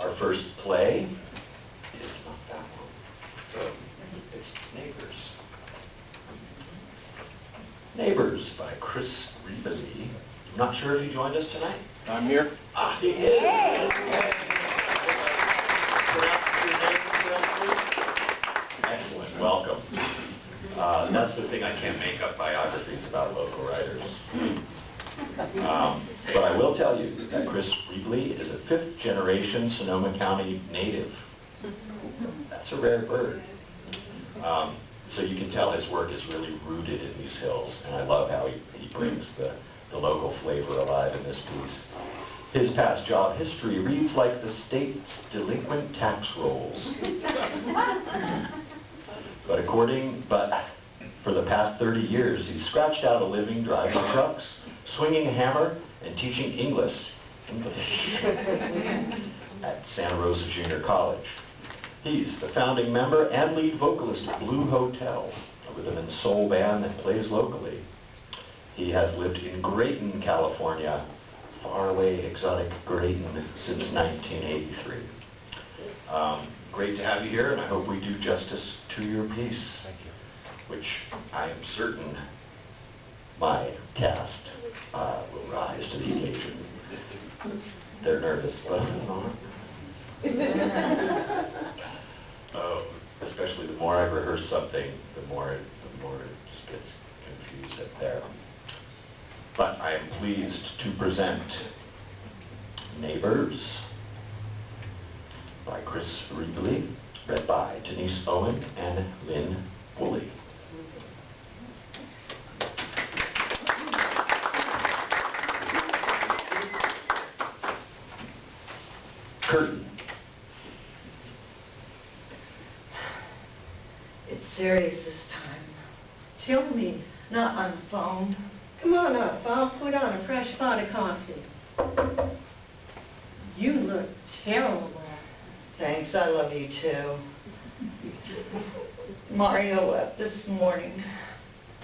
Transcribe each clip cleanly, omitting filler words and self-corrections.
Our first play is not that one. So it's Neighbors. Neighbors by Chris Riebli. I'm not sure if he joined us tonight. I'm here. Ah, he is. Hey. Excellent. Welcome. That's the thing, I can't make up biographies about local writers. But I will tell you that Chris Riebli is a fifth-generation Sonoma County native. That's a rare bird. So you can tell his work is really rooted in these hills, and I love how he brings the local flavor alive in this piece. His past job history reads like the state's delinquent tax rolls. But for the past 30 years, he's scratched out a living driving trucks, swinging a hammer, and teaching English at Santa Rosa Junior College. He's the founding member and lead vocalist of Blue Hotel, a rhythm and soul band that plays locally. He has lived in Grayton, California, faraway, exotic Grayton, since 1983. Great to have you here, and I hope we do justice to your piece. Thank you. Which I am certain my cast will rise to the occasion. They're nervous, but especially the more I rehearse something, the more it just gets confused up there. But I am pleased to present Neighbors by Chris Riebli, read by Denise, Owen, and Lynn, Woolley. Curtain. It's serious this time. Tell me, not on the phone. Come on up, I'll put on a fresh pot of coffee. You look terrible. Thanks, I love you too. Mario left this morning.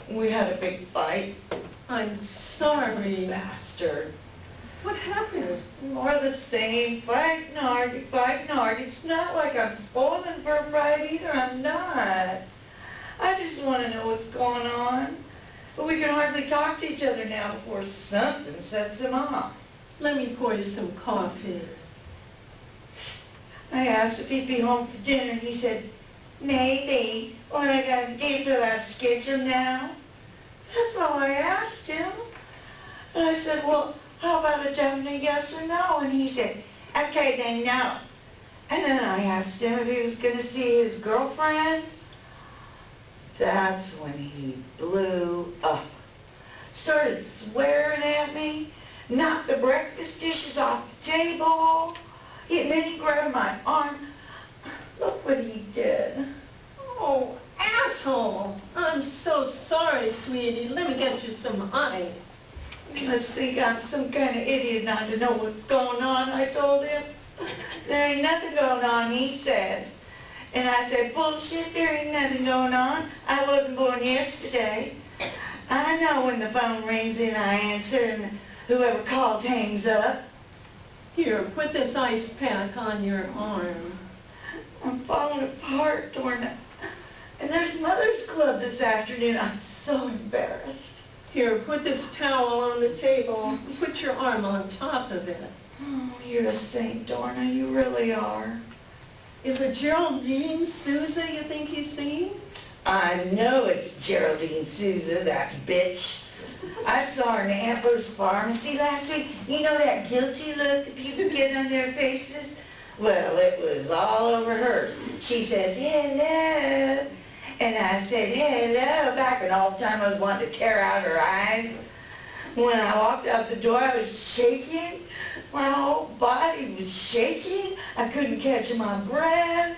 We had a big fight. I'm sorry. Bastard. What happened? More of the same. Fight and argue, fight and argue. It's not like I'm spoiling for a fight either. I'm not. I just want to know what's going on. But we can hardly talk to each other now before something sets him off. Let me pour you some coffee. I asked if he'd be home for dinner, and he said, maybe. What I got to do till I schedule now? That's all I asked him. And I said, well, how about a definite yes or no? And he said, okay, then no. And then I asked him if he was going to see his girlfriend. That's when he blew up. Started swearing at me, knocked the breakfast dishes off the table, and then he grabbed my arm. Look what he did. Oh, asshole. I'm so sorry, sweetie. Let me get you some ice. You must think I'm some kind of idiot not to know what's going on, I told him. There ain't nothing going on, he said. And I said, bullshit, there ain't nothing going on. I wasn't born yesterday. I know when the phone rings and I answer and whoever calls hangs up. Here, put this ice pack on your arm. I'm falling apart, Dorna. And there's Mother's Club this afternoon. I'm so embarrassed. Here, put this towel on the table. Put your arm on top of it. Oh, you're a saint, Dorna. You really are. Is it Geraldine Sousa you think he's seen? I know it's Geraldine Sousa, that bitch. I saw her in Amber's pharmacy last week. You know that guilty look that people get on their faces? Well, it was all over hers. She says, hello. And I said, hello, back, and all the time I was wanting to tear out her eyes. When I walked out the door, I was shaking. My whole body was shaking. I couldn't catch my breath.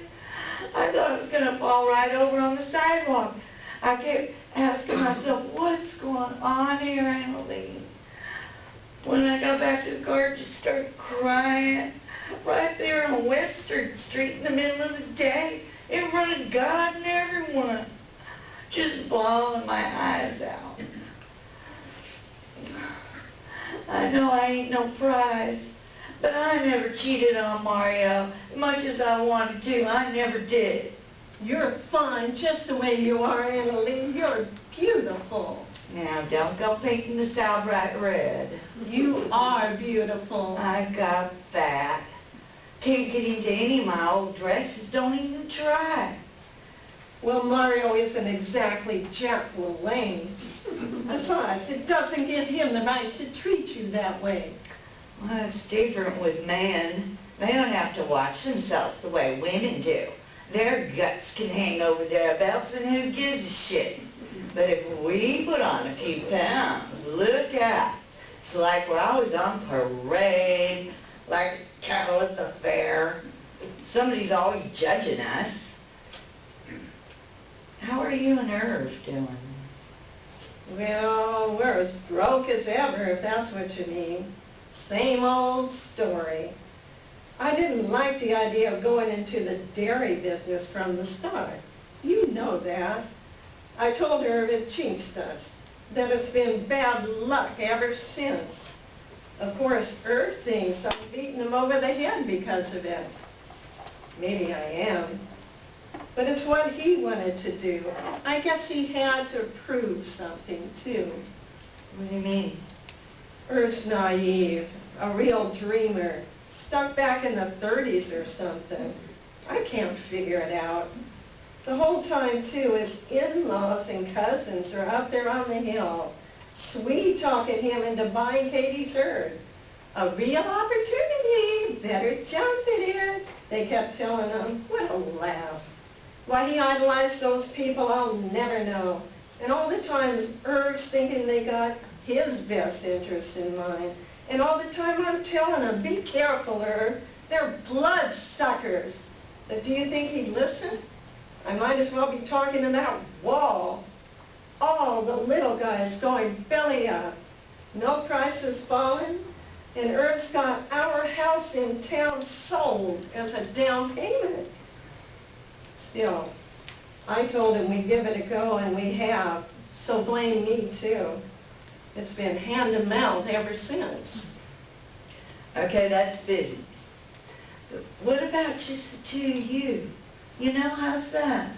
I thought I was going to fall right over on the sidewalk. I kept asking myself, what's going on here, Emily? When I got back to the car, I just started crying. Right there on Western Street in the middle of the day, in front of God and everyone. Just bawling my eyes out. I know I ain't no prize. But I never cheated on Mario. Much as I wanted to, I never did. You're fine just the way you are, Annalie. You're beautiful. Now, don't go painting the sow bright red. You are beautiful. I got fat. Can't get into any of my old dresses. Don't even try. Well, Mario isn't exactly Jack LaLanne. Besides, it doesn't give him the right to treat you that way. Well, it's different with men. They don't have to watch themselves the way women do. Their guts can hang over their belts and who gives a shit. But if we put on a few pounds, look out. It's like we're always on parade, like cattle at the fair. Somebody's always judging us. How are you and Irv doing? Well, we're as broke as ever, if that's what you mean. Same old story. I didn't like the idea of going into the dairy business from the start. You know that. I told her it jinxed us, that it's been bad luck ever since. Of course, Irv thinks I'm beating him over the head because of it. Maybe I am. But it's what he wanted to do. I guess he had to prove something, too. What do you mean? Irv's naive, a real dreamer, stuck back in the 30s or something. I can't figure it out. The whole time, too, his in-laws and cousins are up there on the hill, sweet-talking him into buying Katie's herd. A real opportunity, better jump it in, they kept telling him. What a laugh. Why he idolized those people, I'll never know. And all the time, Irv's thinking they got his best interests in mind. And all the time I'm telling him, be careful, Irv. They're bloodsuckers. But do you think he'd listen? I might as well be talking to that wall. All the little guys going belly up. Milk prices falling, and Irv's got our house in town sold as a down payment. Still, I told him we'd give it a go, and we have, so blame me too. It's been hand to mouth ever since. Okay, that's business. But what about just the two of you? You know, how's that?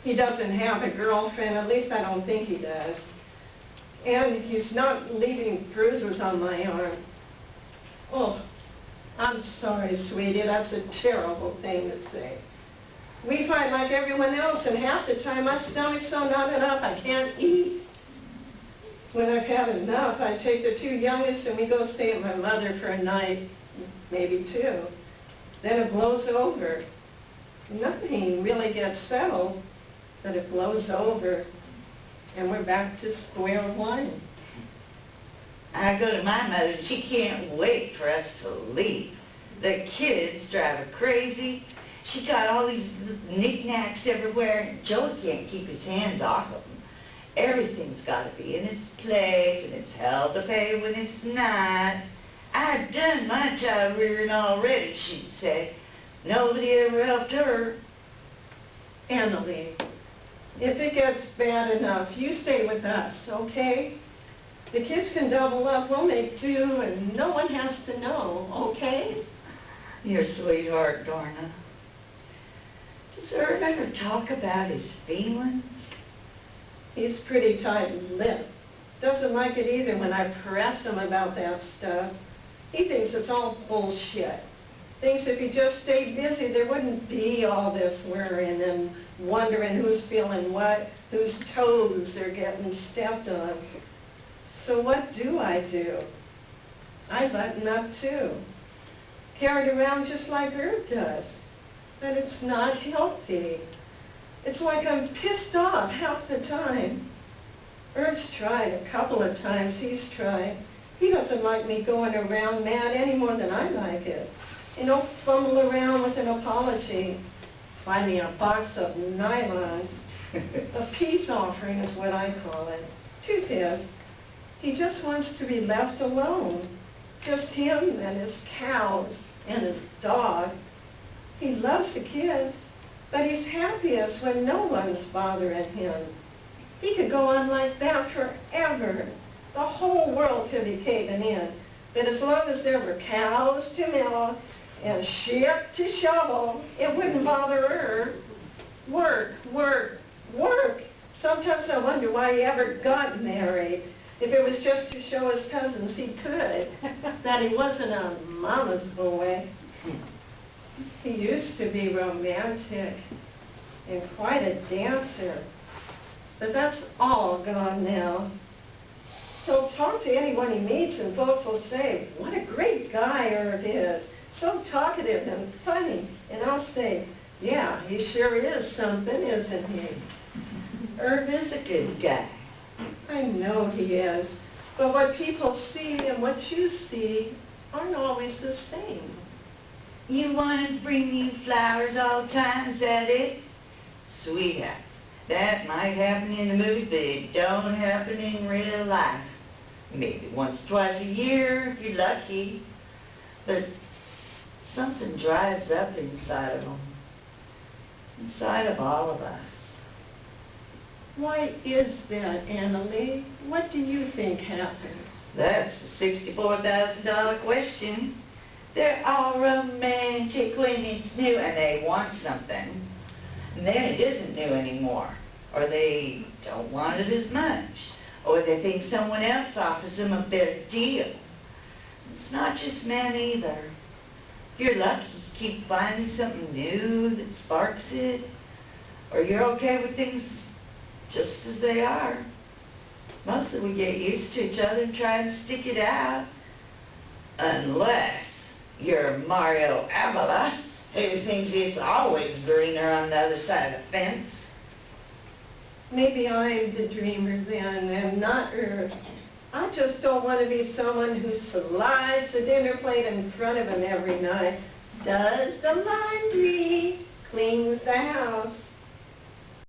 He doesn't have a girlfriend, at least I don't think he does. And he's not leaving bruises on my arm. Oh, I'm sorry, sweetie, that's a terrible thing to say. We fight like everyone else, and half the time my stomach's so knotted up I can't eat. When I've had enough, I take the two youngest and we go stay at my mother for a night, maybe two. Then it blows over. Nothing really gets settled, but it blows over, and we're back to square one. I go to my mother and she can't wait for us to leave. The kids drive her crazy. She got all these knickknacks everywhere, and Joey can't keep his hands off of them. Everything's got to be in its place, and it's hell to pay when it's not. I've done my child rearing already, she'd say. Nobody ever helped her. Annalie, if it gets bad enough, you stay with us, okay? The kids can double up, we'll make do, and no one has to know, okay? You're a sweetheart, Dorna. Does Irv ever talk about his feelings? He's pretty tight-lipped. Doesn't like it either when I press him about that stuff. He thinks it's all bullshit. Thinks if he just stayed busy, there wouldn't be all this worrying and wondering who's feeling what, whose toes they're getting stepped on. So what do? I button up too. Carried around just like Irv does. But it's not healthy. It's like I'm pissed off half the time. Irv's tried a couple of times, he's tried. He doesn't like me going around mad any more than I like it. You know, fumble around with an apology. Buy me a box of nylons. A peace offering is what I call it. Truth is, he just wants to be left alone. Just him and his cows and his dog. He loves the kids, but he's happiest when no one's bothering him. He could go on like that forever. The whole world could be caving in. But as long as there were cows to milk and shit to shovel, it wouldn't bother her. Work, work, work. Sometimes I wonder why he ever got married. If it was just to show his cousins he could, that he wasn't a mama's boy. He used to be romantic and quite a dancer, but that's all gone now. He'll talk to anyone he meets and folks will say, what a great guy Irv is, so talkative and funny. And I'll say, yeah, he sure is something, isn't he? Irv is a good guy. I know he is, but what people see and what you see aren't always the same. You want to bring you flowers all the time, is that it? Sweetheart, that might happen in the movies, but it don't happen in real life. Maybe once, twice a year, if you're lucky. But something dries up inside of them. Inside of all of us. Why is that, Annalie? What do you think happens? That's the $64,000 question. They're all romantic when it's new and they want something. And then it isn't new anymore. Or they don't want it as much. Or they think someone else offers them a better deal. It's not just men either. If you're lucky, you keep finding something new that sparks it. Or you're okay with things just as they are. Mostly we get used to each other and try and stick it out. Unless you're Mario Avila, who thinks it's always greener on the other side of the fence. Maybe I'm the dreamer then, and not Irv. I just don't want to be someone who slides the dinner plate in front of him every night, does the laundry, cleans the house,